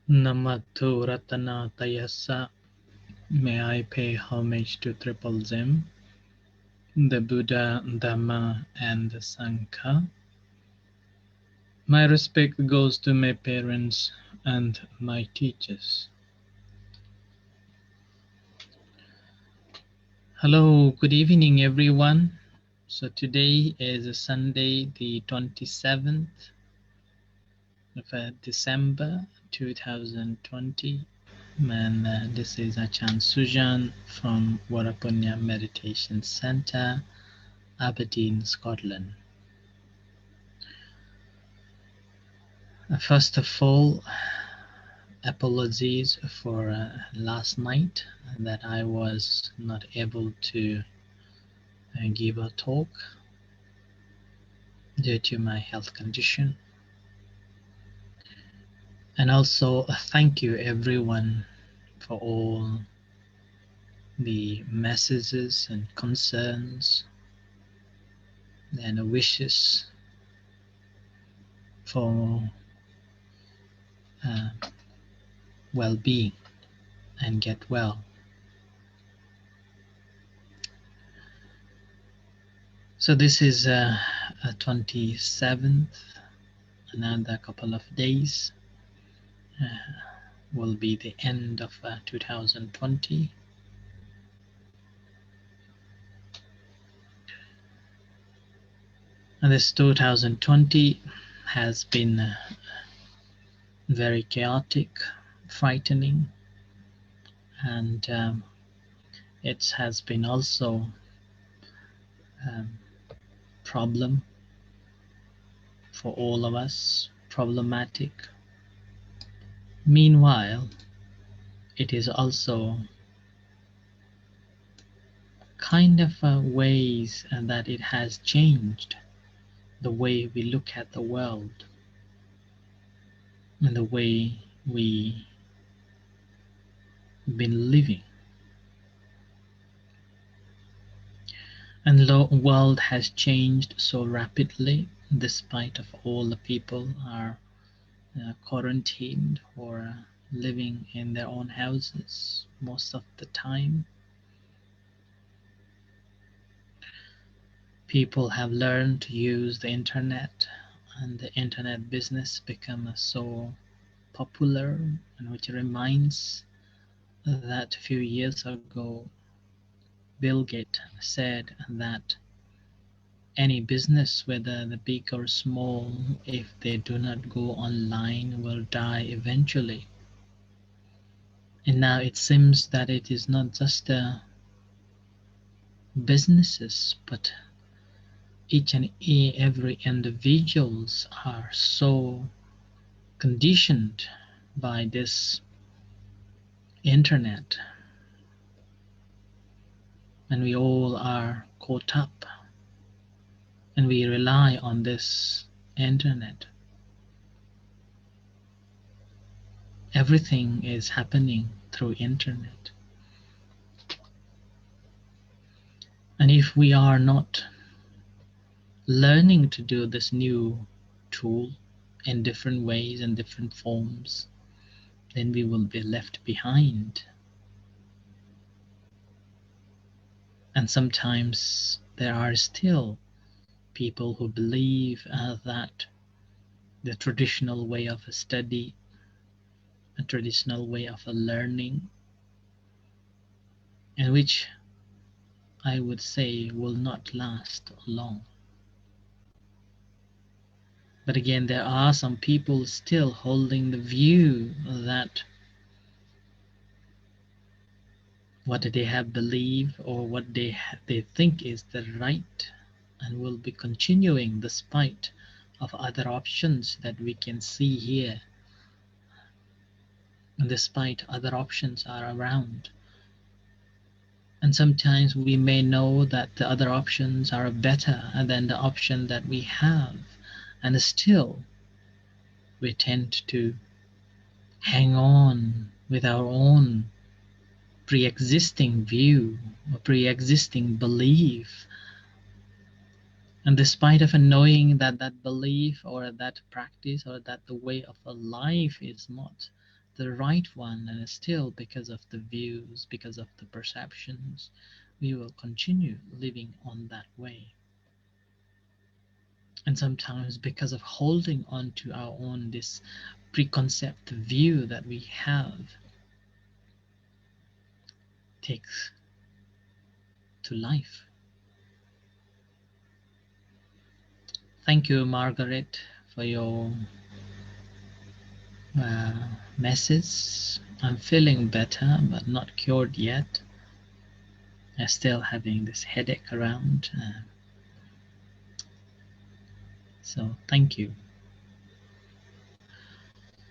Namato Ratana Tayasa. May I pay homage to Triple Zim, the Buddha, Dhamma, and the Sangha. My respect goes to my parents and my teachers. Hello, good evening, everyone. So today is Sunday, the 27th of December 2020. And this is Achan Sujan from Warapunya Meditation Center, Aberdeen, Scotland. First of all, apologies for last night that I was not able to give a talk due to my health condition. And also thank you everyone for all the messages and concerns and wishes for well-being and get well. So this is 27th, another couple of days will be the end of 2020. And this 2020 has been very chaotic, frightening, and it has been also problem for all of us, problematic. Meanwhile, it is also kind of ways that it has changed the way we look at the world and the way we've been living. And the world has changed so rapidly, despite of all the people are quarantined or living in their own houses most of the time. People have learned to use the internet, and the internet business become so popular, and which reminds that a few years ago Bill Gates said that any business, whether the big or small, if they do not go online, will die eventually. And now it seems that it is not just businesses, but each and every individuals are so conditioned by this internet, and we all are caught up, and we rely on this internet. Everything is happening through internet. And if we are not learning to do this new tool in different ways and different forms, then we will be left behind. And sometimes there are still people who believe that the traditional way of a study, a traditional way of a learning, and which I would say will not last long. But again, there are some people still holding the view that what they have believed or what they think is the right, and will be continuing despite of other options that we can see here, and despite other options are around. And sometimes we may know that the other options are better than the option that we have, and still we tend to hang on with our own pre-existing view or pre-existing belief. And despite of knowing that that belief or that practice or that the way of a life is not the right one, and still, because of the views, because of the perceptions, we will continue living on that way. And sometimes, because of holding on to our own this preconceived view that we have, takes to life. Thank you, Margaret, for your message. I'm feeling better, but not cured yet. I'm still having this headache around. So thank you.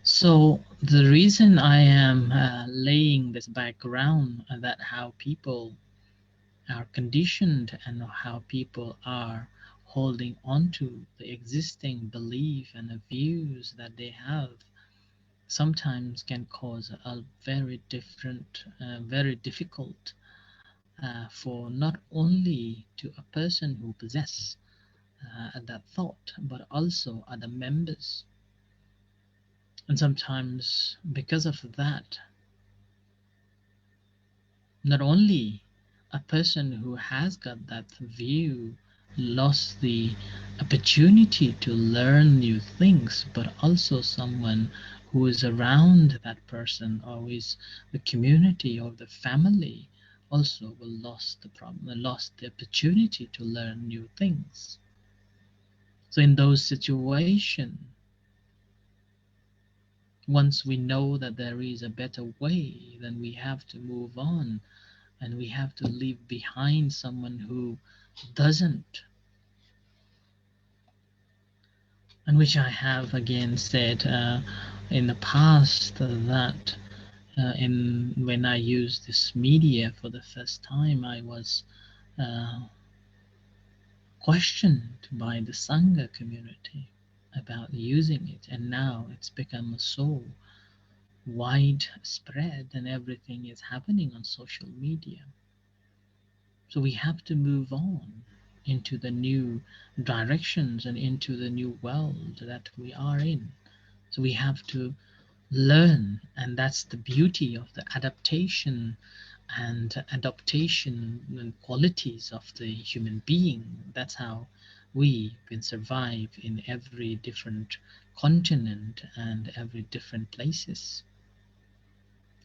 So the reason I am laying this background that how people are conditioned and how people are holding on to the existing belief and the views that they have sometimes can cause a very very difficult for not only to a person who possess that thought, but also other members. And sometimes because of that, not only a person who has got that view lost the opportunity to learn new things, but also someone who is around that person or is the community or the family also will lost the opportunity to learn new things. So in those situations, once we know that there is a better way, then we have to move on, and we have to leave behind someone who doesn't. And which I have again said in the past that when I used this media for the first time, I was questioned by the Sangha community about using it, and now it's become so widespread and everything is happening on social media. So we have to move on into the new directions and into the new world that we are in. So we have to learn, and that's the beauty of the adaptation and qualities of the human being. That's how we can survive in every different continent and every different places.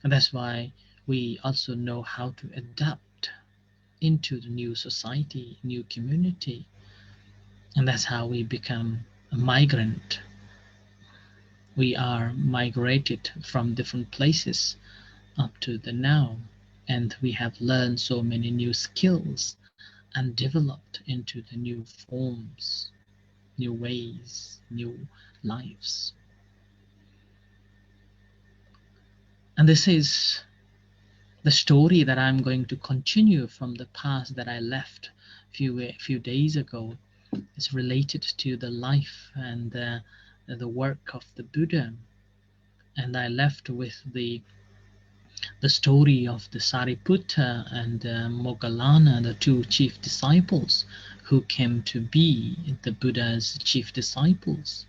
And that's why we also know how to adapt into the new society, new community. And that's how we become a migrant. We are migrated from different places up to the now, and we have learned so many new skills and developed into the new forms, new ways, new lives. And this is the story that I'm going to continue from the past that I left few days ago. Is related to the life and the work of the Buddha. And I left with the story of the Sariputta and Moggallana, the two chief disciples who came to be the Buddha's chief disciples.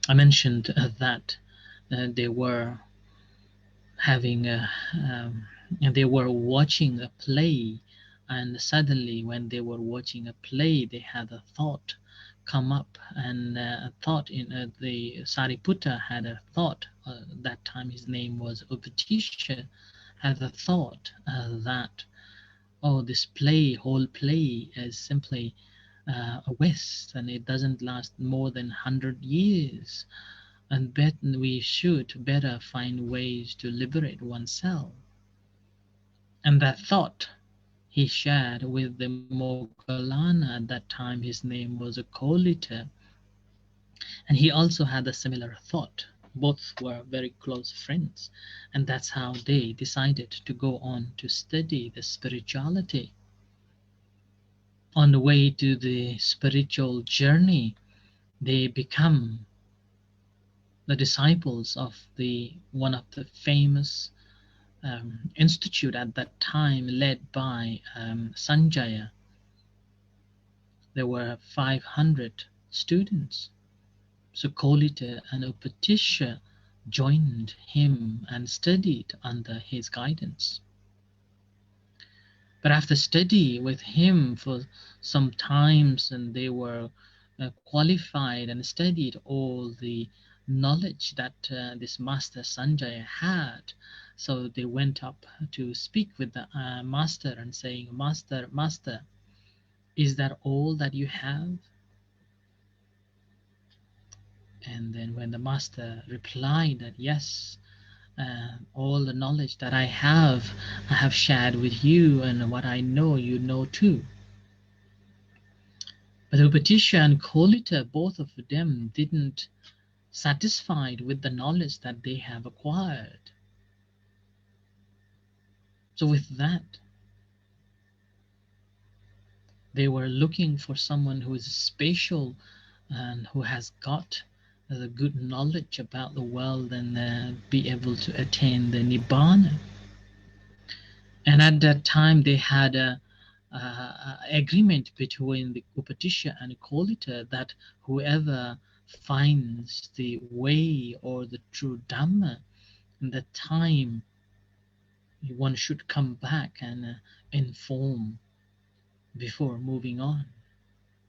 I mentioned that they were having they were watching a play, and suddenly when they were watching a play, they had a thought come up, and a thought in the Sariputta had a thought. That time his name was Upatisha, had a thought that, oh, this whole play is simply a waste, and it doesn't last more than 100 years, and we should better find ways to liberate oneself. And that thought he shared with the Moggallana. At that time his name was Akolita, and he also had a similar thought. Both were very close friends, and that's how they decided to go on to study the spirituality. On the way to the spiritual journey, they become the disciples of the one of the famous institute at that time, led by Sanjaya. There were 500 students. So Kolita and Upatisha joined him and studied under his guidance. But after study with him for some times, and they were qualified and studied all the knowledge that this master Sanjaya had. So they went up to speak with the master and saying, Master, is that all that you have? And then when the master replied that yes, all the knowledge that I have shared with you, and what I know, you know too. But Upatisha and Kolita, both of them didn't satisfied with the knowledge that they have acquired. So with that, they were looking for someone who is special and who has got the good knowledge about the world and be able to attain the Nibbana. And at that time, they had a agreement between the Upatisha and Kolita that whoever finds the way or the true Dhamma in the time, one should come back and inform before moving on.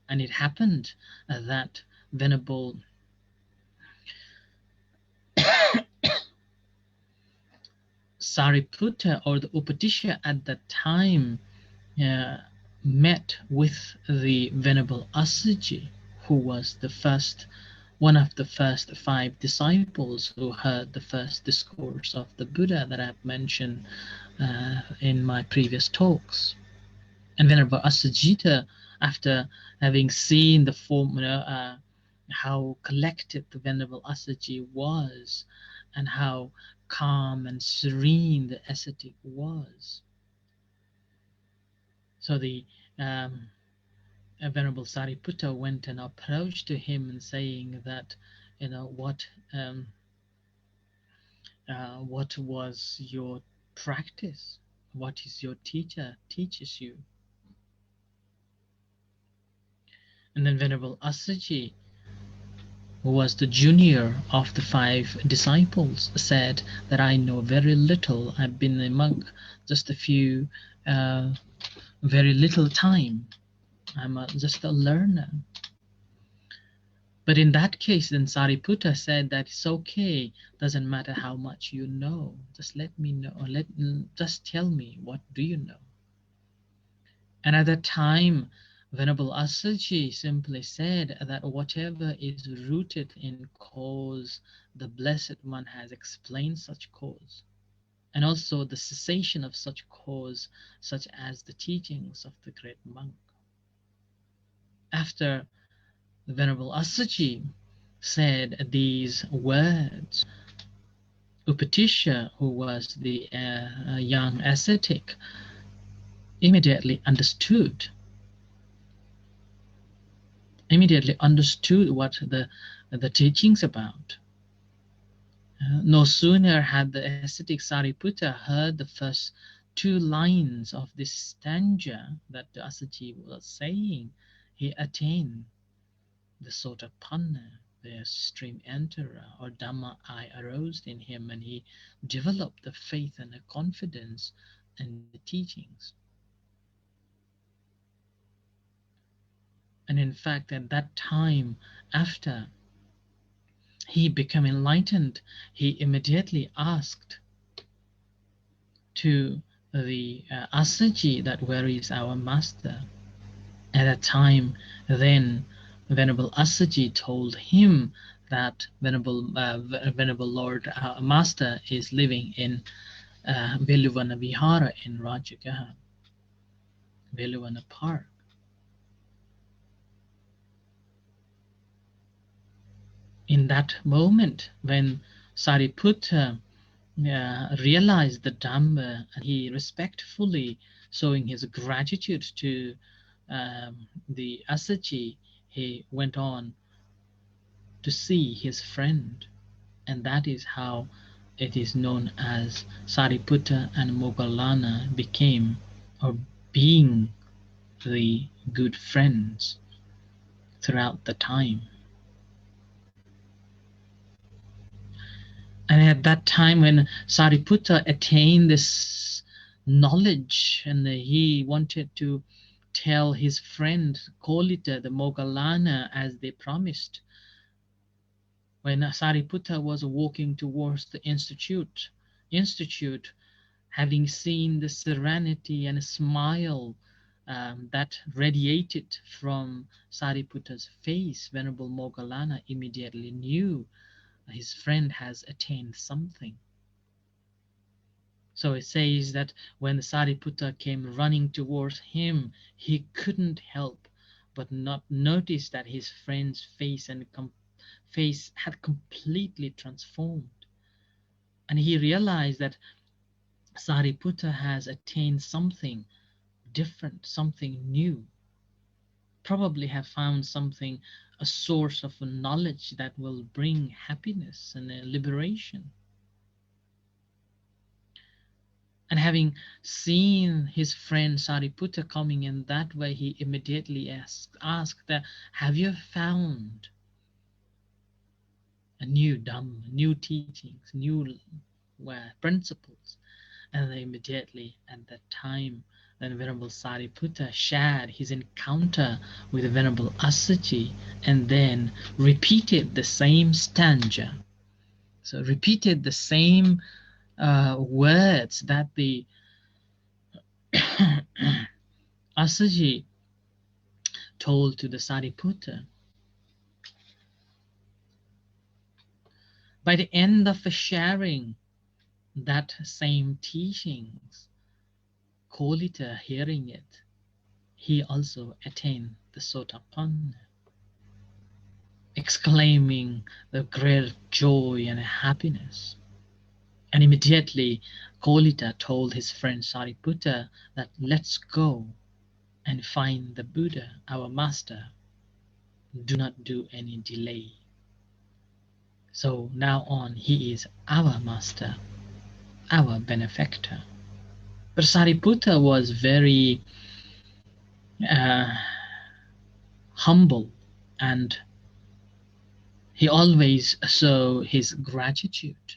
And it happened that Venerable Sariputta or the Upatisha at that time uh, met with the Venerable Assajit, who was the first, one of the first 5 disciples who heard the first discourse of the Buddha that I've mentioned in my previous talks. And Venerable Assajita, after having seen the form, how collected the Venerable Assaji was, and how calm and serene the ascetic was. So the Venerable Sariputta went and approached to him and saying that, what was your practice? What is your teacher teaches you? And then Venerable Assaji, who was the junior of the 5 disciples, said that I know very little. I've been a monk just a few, very little time. I'm just a learner. But in that case, then Sariputta said that it's okay. Doesn't matter how much you know. Just let me know. Just tell me, what do you know? And at that time, Venerable Assaji simply said that whatever is rooted in cause, the Blessed One has explained such cause, and also the cessation of such cause, such as the teachings of the great monk. After the Venerable Assaji said these words, Upatisha, who was the young ascetic, immediately understood what the teachings about. No sooner had the ascetic Sariputta heard the first 2 lines of this stanza that the Assaji was saying, he attained the Sotapanna, the stream enterer, or Dhamma eye arose in him, and he developed the faith and the confidence in the teachings. And in fact, at that time, after he became enlightened, he immediately asked to the Assaji that where is our master? At that time, then Venerable Assaji told him that Venerable Lord Master is living in Veluvana Vihara in Rajagaha, Veluvana Park. In that moment, when Sariputta realized the Dhamma, and he respectfully showing his gratitude to the Assaji, he went on to see his friend, and that is how it is known as Sariputta and Moggallana became, or being, the good friends throughout the time. And at that time, when Sariputta attained this knowledge and he wanted to tell his friend Kolita, the Moggallana, as they promised, when Sariputta was walking towards the institute, having seen the serenity and smile that radiated from Sariputta's face, Venerable Moggallana immediately knew his friend has attained something. So it says that when Sariputta came running towards him, he couldn't help but not notice that his friend's face had completely transformed. And he realized that Sariputta has attained something different, something new. Probably have found something, a source of knowledge that will bring happiness and liberation. And having seen his friend Sariputta coming in that way, he immediately asked that, have you found a new Dhamma, new teachings, new principles? And immediately at that time, then Venerable Sariputta shared his encounter with Venerable Assajit and then repeated the same stanza. So repeated the same words that the Assajit told to the Sariputta. By the end of sharing that same teachings, Kolita hearing it, he also attained the Sotapanna, exclaiming the great joy and happiness. And immediately Kolita told his friend Sariputta that let's go and find the Buddha, our master. Do not do any delay. So now on he is our master, our benefactor. But Sariputta was very uh, humble, and he always showed his gratitude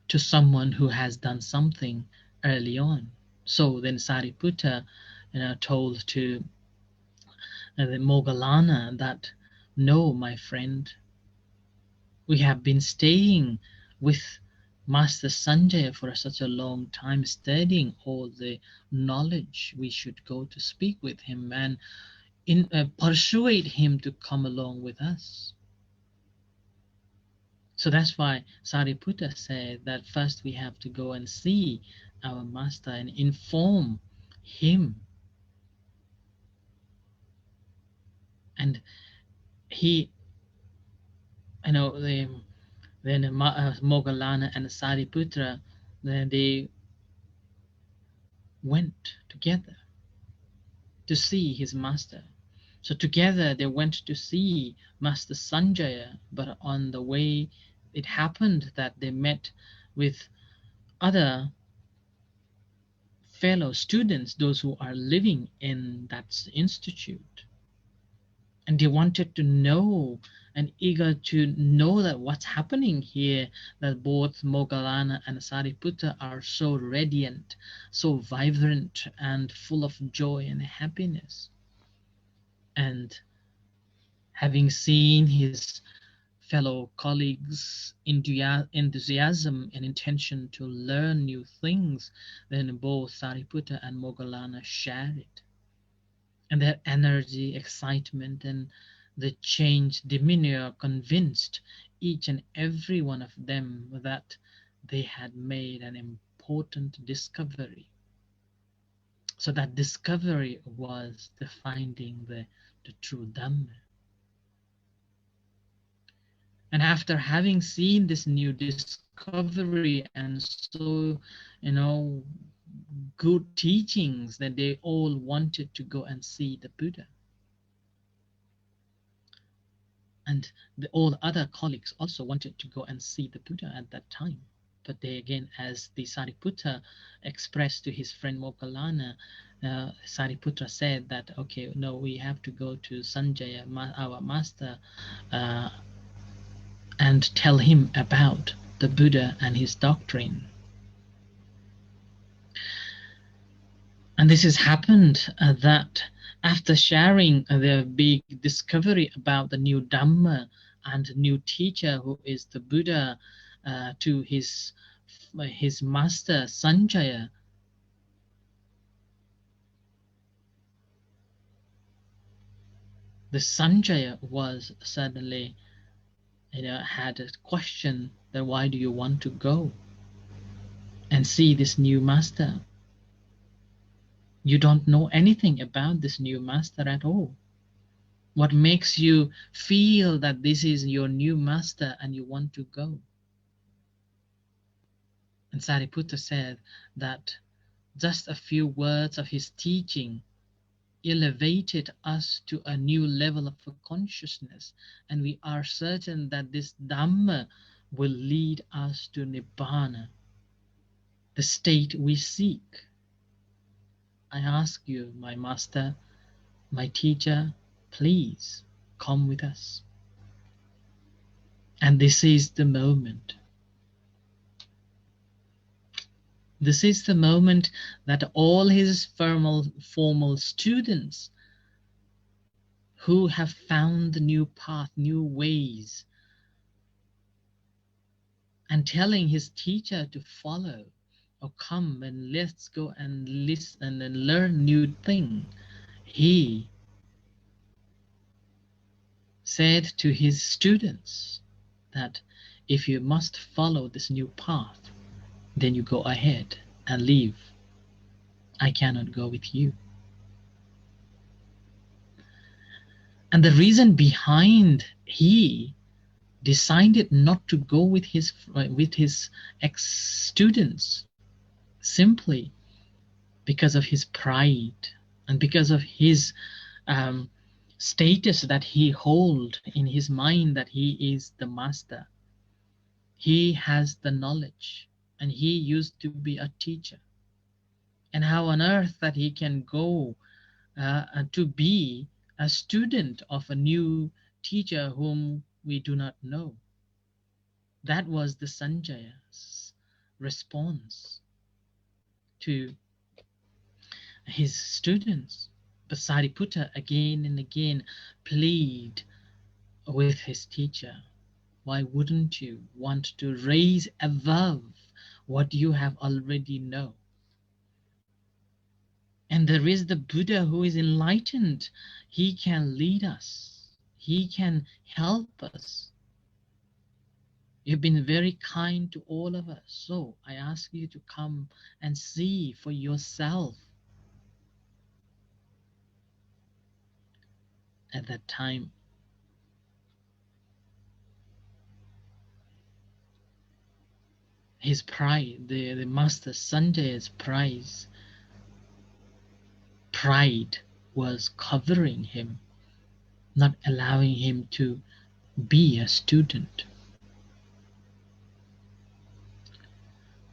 to someone who has done something early on. So then Sariputta told to the Moggallana that, no, my friend, we have been staying with Master Sanjaya for such a long time, studying all the knowledge. We should go to speak with him and persuade him to come along with us. So that's why Sariputta said that first we have to go and see our master and inform him. And he, then Moggallana and Sariputta, then they went together to see his master. So together they went to see Master Sanjaya, but on the way it happened that they met with other fellow students, those who are living in that institute. And they wanted to know and eager to know that what's happening here, that both Moggallana and Sariputta are so radiant, so vibrant and full of joy and happiness. And having seen his fellow colleagues' enthusiasm and intention to learn new things, then both Sariputta and Moggallana shared it. And their energy, excitement, and the changed demeanor convinced each and every one of them that they had made an important discovery. So that discovery was the finding the true Dhamma. And after having seen this new discovery and so, good teachings, that they all wanted to go and see the Buddha. And all other colleagues also wanted to go and see the Buddha at that time. But they again, as the Sariputta expressed to his friend Moggallana, Sariputta said that, okay, no, we have to go to Sanjaya, our master, and tell him about the Buddha and his doctrine. And this has happened that after sharing their big discovery about the new Dhamma and new teacher who is the Buddha to his master Sanjaya, the Sanjaya was suddenly had a question that why do you want to go and see this new master? You don't know anything about this new master at all. What makes you feel that this is your new master and you want to go? And Sariputta said that just a few words of his teaching elevated us to a new level of consciousness, and we are certain that this Dhamma will lead us to Nibbana, the state we seek. I ask you, my master, my teacher, please come with us. And this is the moment. This is the moment that all his formal students who have found the new path, new ways, and telling his teacher to follow or come and let's go and listen and learn new thing. He said to his students that if you must follow this new path, then you go ahead and leave. I cannot go with you. And the reason behind he decided not to go with his ex-students simply because of his pride and because of his status that he hold in his mind that he is the master. He has the knowledge and he used to be a teacher. And how on earth that he can go to be a student of a new teacher whom we do not know? That was the Sanjaya's response to his students. But Sariputta again and again plead with his teacher, why wouldn't you want to raise above what you have already know? And there is the Buddha who is enlightened. He can lead us. He can help us. You've been very kind to all of us. So I ask you to come and see for yourself. At that time, his pride, the master Sanjaya's pride was covering him, not allowing him to be a student.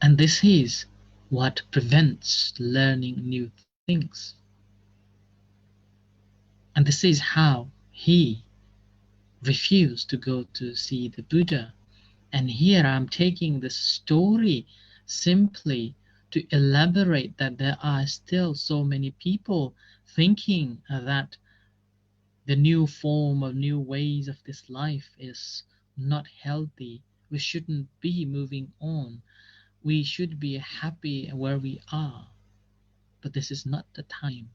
And this is what prevents learning new things. And this is how he refused to go to see the Buddha. And here I'm taking the story simply to elaborate that there are still so many people thinking that the new form of new ways of this life is not healthy. We shouldn't be moving on. We should be happy where we are. But this is not the time.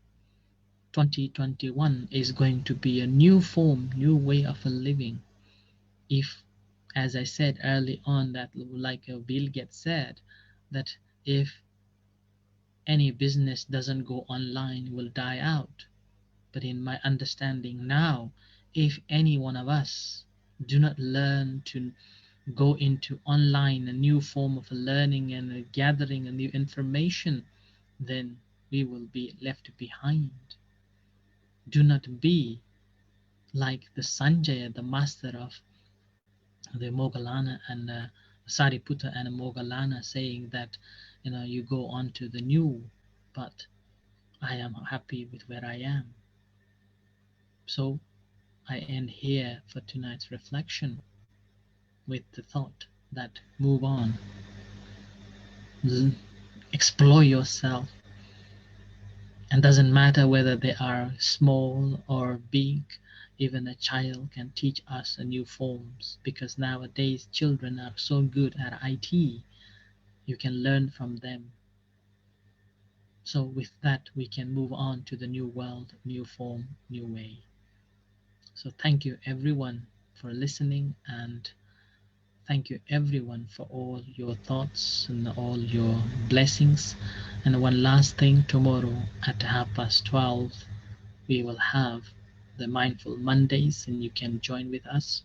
2021 is going to be a new form, new way of living. If, as I said early on, that like Bill Gates said, that if any business doesn't go online, it will die out. But in my understanding now, if any one of us do not learn to go into online, a new form of learning and gathering a new information, then we will be left behind. Do not be like the Sanjaya, the master of the Moggallana and Sariputta and Moggallana, saying that you go on to the new, but I am happy with where I am. So I end here for tonight's reflection. with the thought that move on, explore yourself, and doesn't matter whether they are small or big. Even a child can teach us a new forms, because nowadays children are so good at IT. You can learn from them. So with that, we can move on to the new world, new form, new way. So thank you everyone for listening, and thank you everyone for all your thoughts and all your blessings. And one last thing, tomorrow at 12:30, we will have the Mindful Mondays, and you can join with us.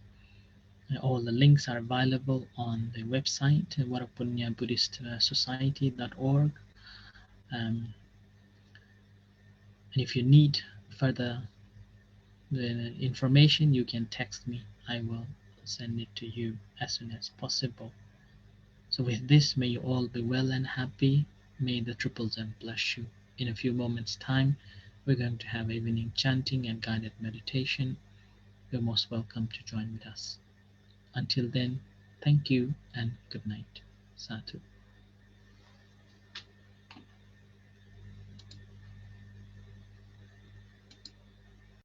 All the links are available on the website, warapunyabuddhistsociety.org. And if you need further information, you can text me. I will send it to you as soon as possible. So with this, may you all be well and happy. May the Triple Zen bless you. In a few moments' time, we're going to have evening chanting and guided meditation. You're most welcome to join with us. Until then, thank you and good night. Satu.